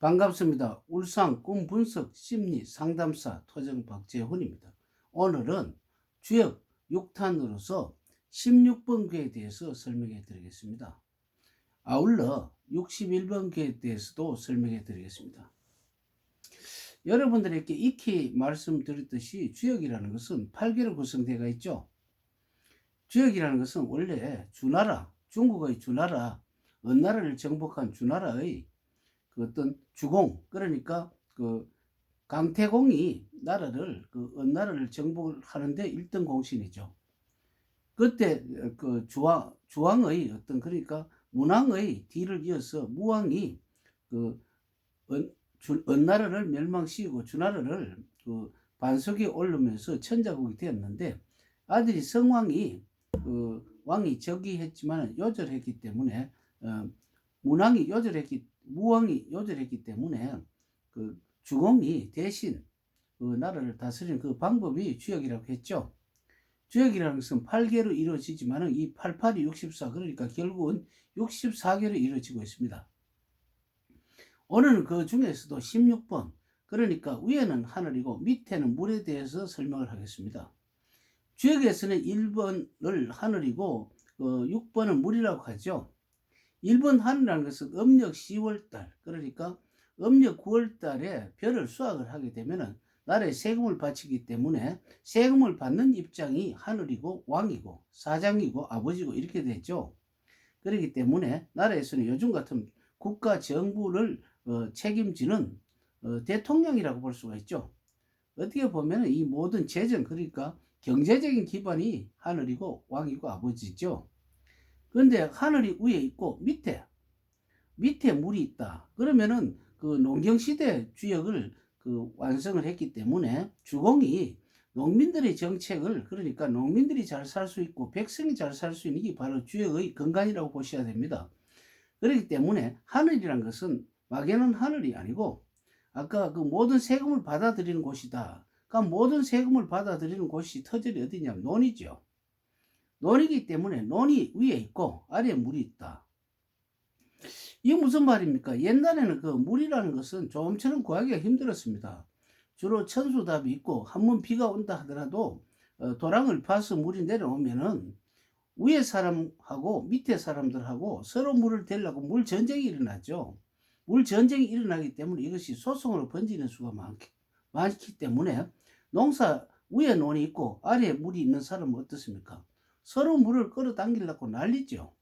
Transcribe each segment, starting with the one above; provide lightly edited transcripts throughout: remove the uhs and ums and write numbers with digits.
반갑습니다. 울산 꿈분석 심리 상담사 토정 박재훈입니다. 오늘은 주역 6탄으로서 16번 궤에 대해서 설명해 드리겠습니다. 아울러 61번 궤에 대해서도 설명해 드리겠습니다. 여러분들에게 익히 말씀드렸듯이 주역이라는 것은 8개로 구성되어 있죠. 주역이라는 것은 원래 주나라, 중국의 주나라, 은나라를 정복한 주나라의 그 어떤 주공, 그러니까 그 강태공이 나라를 그 은나라를 정복을 하는데 1등 공신이죠. 그때 그 주왕의 어떤 그러니까 문왕의 뒤를 이어서 무왕이 그 은나라를 멸망시키고 주나라를 그 반석에 올리면서 천자국이 되었는데, 아들이 성왕이 그 왕이 즉위했지만 요절했기 때문에 무왕이 요절했기 때문에 그 주공이 대신 그 나라를 다스리는 그 방법이 주역이라고 했죠. 주역이라는 것은 8개로 이루어지지만 이 88이 64, 그러니까 결국은 64개로 이루어지고 있습니다. 오늘은 그 중에서도 16번, 그러니까 위에는 하늘이고 밑에는 물에 대해서 설명을 하겠습니다. 주역에서는 1번을 하늘이고 6번은 물이라고 하죠. 1번 하늘이라는 것은 음력 10월달, 그러니까 음력 9월달에 별을 수확을 하게 되면 나라에 세금을 바치기 때문에 세금을 받는 입장이 하늘이고 왕이고 사장이고 아버지고 이렇게 되죠. 그렇기 때문에 나라에서는 요즘 같은 국가 정부를 책임지는 대통령이라고 볼 수가 있죠. 어떻게 보면 이 모든 재정, 그러니까 경제적인 기반이 하늘이고 왕이고 아버지죠. 그런데 하늘이 위에 있고 밑에 물이 있다. 그러면은 그 농경시대 주역을 그 완성을 했기 때문에 주공이 농민들의 정책을, 그러니까 농민들이 잘 살 수 있고 백성이 잘 살 수 있는 게 바로 주역의 근간이라고 보셔야 됩니다. 그렇기 때문에 하늘이란 것은 막연한 하늘이 아니고 아까 그 모든 세금을 받아들이는 곳이다. 그러니까 모든 세금을 받아들이는 곳이 터전이 어디냐면 논이죠. 논이기 때문에 논이 위에 있고 아래에 물이 있다. 이게 무슨 말입니까? 옛날에는 그 물이라는 것은 좀처럼 구하기가 힘들었습니다. 주로 천수답이 있고 한번 비가 온다 하더라도 도랑을 파서 물이 내려오면은 위에 사람하고 밑에 사람들하고 서로 물을 대려고 물 전쟁이 일어나죠. 물 전쟁이 일어나기 때문에 이것이 소송으로 번지는 수가 많기 때문에 농사 위에 논이 있고 아래에 물이 있는 사람은 어떻습니까? 서로 물을 끌어당기려고 난리죠.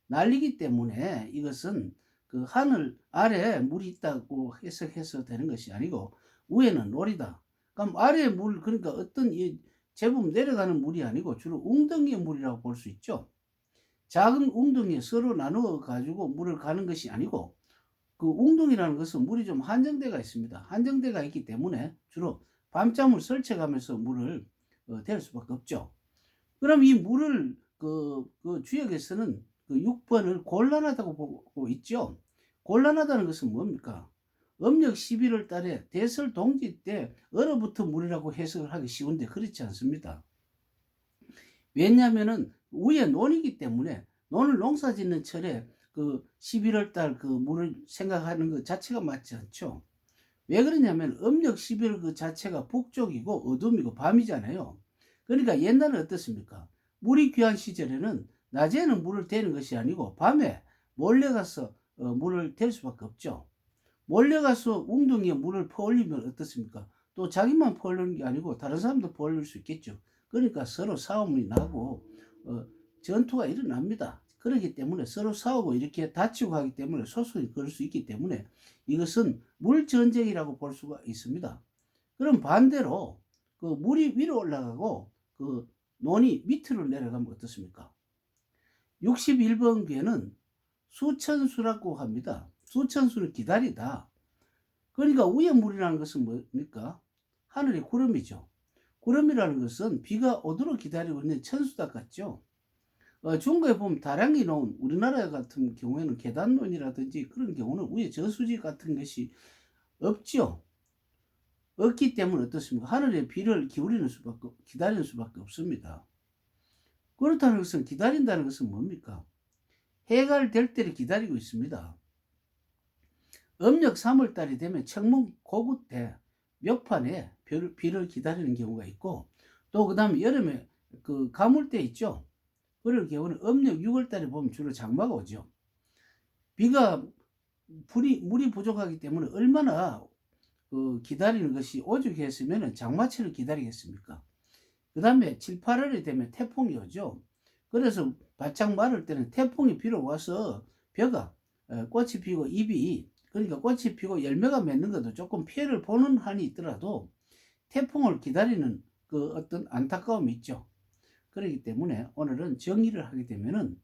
난리기 때문에 이것은 그 하늘 아래에 물이 있다고 해석해서 되는 것이 아니고 위에는 놀이다. 그럼 아래에 물, 그러니까 어떤 이 제법 내려가는 물이 아니고 주로 웅덩이의 물이라고 볼 수 있죠. 작은 웅덩이에 서로 나누어 가지고 물을 가는 것이 아니고 그 웅덩이라는 것은 물이 좀 한정대가 있습니다. 한정대가 있기 때문에 주로 밤잠을 설쳐가면서 물을 댈 수밖에 없죠. 그럼 이 물을 그 주역에서는 그 6번을 곤란하다고 보고 있죠. 곤란하다는 것은 뭡니까? 음력 11월 달에 대설 동지 때 얼어붙은 물이라고 해석을 하기 쉬운데 그렇지 않습니다. 왜냐하면은 위에 논이기 때문에 논을 농사 짓는 철에 그 11월 달 그 물을 생각하는 것 자체가 맞지 않죠. 왜 그러냐면 음력 11월 그 자체가 북쪽이고 어둠이고 밤이잖아요. 그러니까 옛날은 어떻습니까? 물이 귀한 시절에는 낮에는 물을 대는 것이 아니고 밤에 몰래 가서 물을 댈 수밖에 없죠. 몰래 가서 웅덩이에 물을 퍼올리면 어떻습니까? 또 자기만 퍼올리는 게 아니고 다른 사람도 퍼올릴 수 있겠죠. 그러니까 서로 싸움이 나고 전투가 일어납니다. 그렇기 때문에 서로 싸우고 이렇게 다치고 하기 때문에 소송이 걸을 수 있기 때문에 이것은 물전쟁이라고 볼 수가 있습니다. 그럼 반대로 그 물이 위로 올라가고 그 논이 밑으로 내려가면 어떻습니까? 61번 궤는 수천수라고 합니다. 수천수를 기다리다. 그러니까 위에 물이라는 것은 뭡니까? 하늘의 구름이죠. 구름이라는 것은 비가 오도록 기다리고 있는 천수답 같죠. 중국에 보면 다량이 놓은, 우리나라 같은 경우에는 계단론이라든지 그런 경우는 위에 저수지 같은 것이 없죠. 없기 때문에 어떻습니까? 하늘의 비를 기다리는 수밖에 없습니다. 그렇다는 것은 기다린다는 것은 뭡니까? 해가 될 때를 기다리고 있습니다. 음력 3월 달이 되면 청문 고구 때 묘판에 비를 기다리는 경우가 있고, 또 그다음에 여름에 그 가물때 있죠. 그럴 경우는 음력 6월 달에 보면 주로 장마가 오죠. 비가 물이 부족하기 때문에 얼마나 기다리는 것이 오죽했으면 장마철을 기다리겠습니까? 그 다음에 7, 8월이 되면 태풍이 오죠. 그래서 바짝 마를 때는 태풍이 비로 와서 벼가 꽃이 피고 잎이, 그러니까 꽃이 피고 열매가 맺는 것도 조금 피해를 보는 한이 있더라도 태풍을 기다리는 그 어떤 안타까움이 있죠. 그렇기 때문에 오늘은 정의를 하게 되면은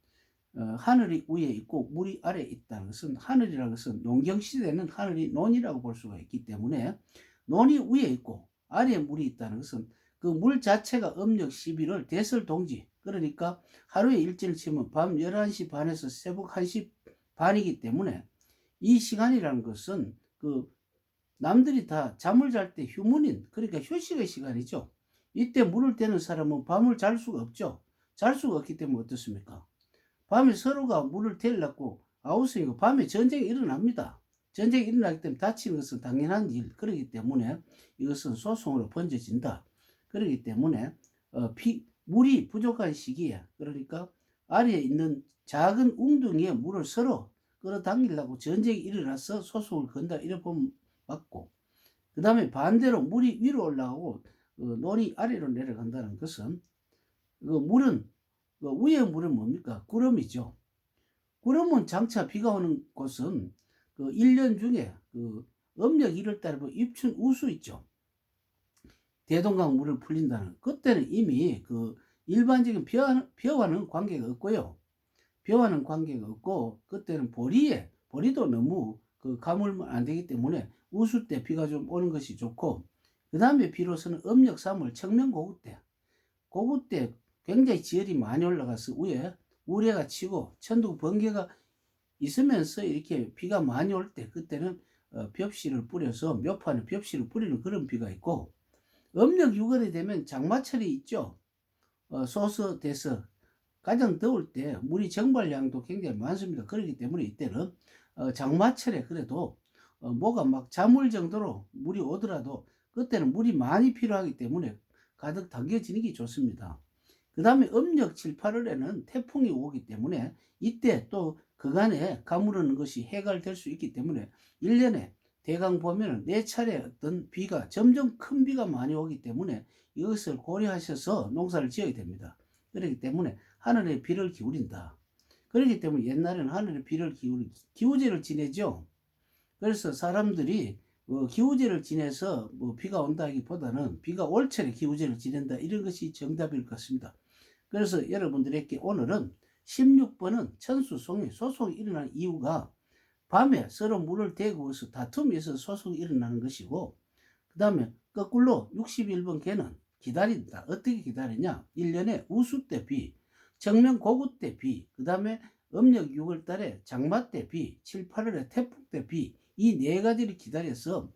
하늘이 위에 있고 물이 아래에 있다는 것은, 하늘이라는 것은 농경시대에는 하늘이 논이라고 볼 수가 있기 때문에 논이 위에 있고 아래에 물이 있다는 것은 그 물 자체가 음력 11월 대설동지, 그러니까 하루에 일진을 치면 밤 11시 반에서 새벽 1시 반이기 때문에 이 시간이라는 것은 그 남들이 다 잠을 잘 때 휴문인, 그러니까 휴식의 시간이죠. 이때 물을 대는 사람은 밤을 잘 수가 없죠. 잘 수가 없기 때문에 어떻습니까? 밤에 서로가 물을 대려고 아우성이고 밤에 전쟁이 일어납니다. 전쟁이 일어나기 때문에 다치는 것은 당연한 일, 그렇기 때문에 이것은 소송으로 번져진다. 그렇기 때문에 물이 부족한 시기에, 그러니까 아래에 있는 작은 웅덩이에 물을 서로 끌어당기려고 전쟁이 일어나서 소송을 건다, 이렇게 보면 맞고, 그 다음에 반대로 물이 위로 올라가고 논이 아래로 내려간다는 것은 물은 위에 물은 뭡니까? 구름이죠. 구름은 장차 비가 오는 곳은 1년 중에 음력 1월 달에 입춘 우수 있죠. 대동강 물을 풀린다는, 그때는 이미 일반적인 벼와는 관계가 없고요. 벼와는 관계가 없고, 그때는 보리도 너무 가물면 안 되기 때문에 우수 때 비가 좀 오는 것이 좋고, 그 다음에 비로소는 음력 3월 청명고구 때 굉장히 지열이 많이 올라가서 위에 우레가 치고 천둥 번개가 있으면서 이렇게 비가 많이 올 때, 그때는 벽실을 뿌려서 묘판에 벽실을 뿌리는 그런 비가 있고, 음력 6월이 되면 장마철이 있죠. 소서돼서 가장 더울 때 물이 정발량도 굉장히 많습니다. 그렇기 때문에 이때는 장마철에 그래도 뭐가 막 잠을 정도로 물이 오더라도 그때는 물이 많이 필요하기 때문에 가득 담겨지는 게 좋습니다. 그 다음에 음력 7, 8월에는 태풍이 오기 때문에 이때 또 그간에 가무르는 것이 해갈될 수 있기 때문에 1년에 대강 보면은 4차례 어떤 비가, 점점 큰 비가 많이 오기 때문에 이것을 고려하셔서 농사를 지어야 됩니다. 그렇기 때문에 하늘에 비를 기울인다. 그렇기 때문에 옛날에는 하늘에 비를 기우제를 지내죠. 그래서 사람들이 기우제를 지내서 비가 온다기보다는 비가 올 철에 기우제를 지낸다, 이런 것이 정답일 것 같습니다. 그래서 여러분들에게 오늘은 16번은 천수송이, 소송이 일어나는 이유가 밤에 서로 물을 대고서 다툼이 있어서 소송이 일어나는 것이고, 그 다음에 거꾸로 61번 개는 기다린다. 어떻게 기다리냐? 1년에 우수 때 비, 정명 고구 때 비, 그 다음에 음력 6월 달에 장마 때 비, 7, 8월에 태풍 때 비, 이 네 가지를 기다려서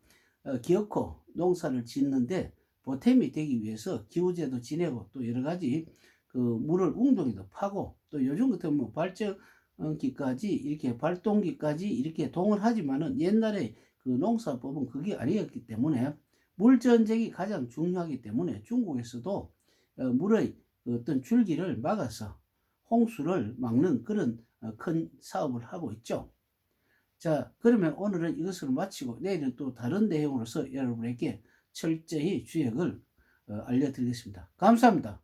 기어코 농사를 짓는데 보탬이 되기 위해서 기우제도 지내고, 또 여러 가지 물을 웅덩이도 파고, 또 요즘 같은 뭐 발전기까지 이렇게 발동기까지 이렇게 동을 하지만은 옛날에 농사법은 그게 아니었기 때문에 물 전쟁이 가장 중요하기 때문에 중국에서도 물의 어떤 줄기를 막아서 홍수를 막는 그런 큰 사업을 하고 있죠. 자, 그러면 오늘은 이것을 마치고 내일은 또 다른 내용으로서 여러분에게 철저히 주역을 알려드리겠습니다. 감사합니다.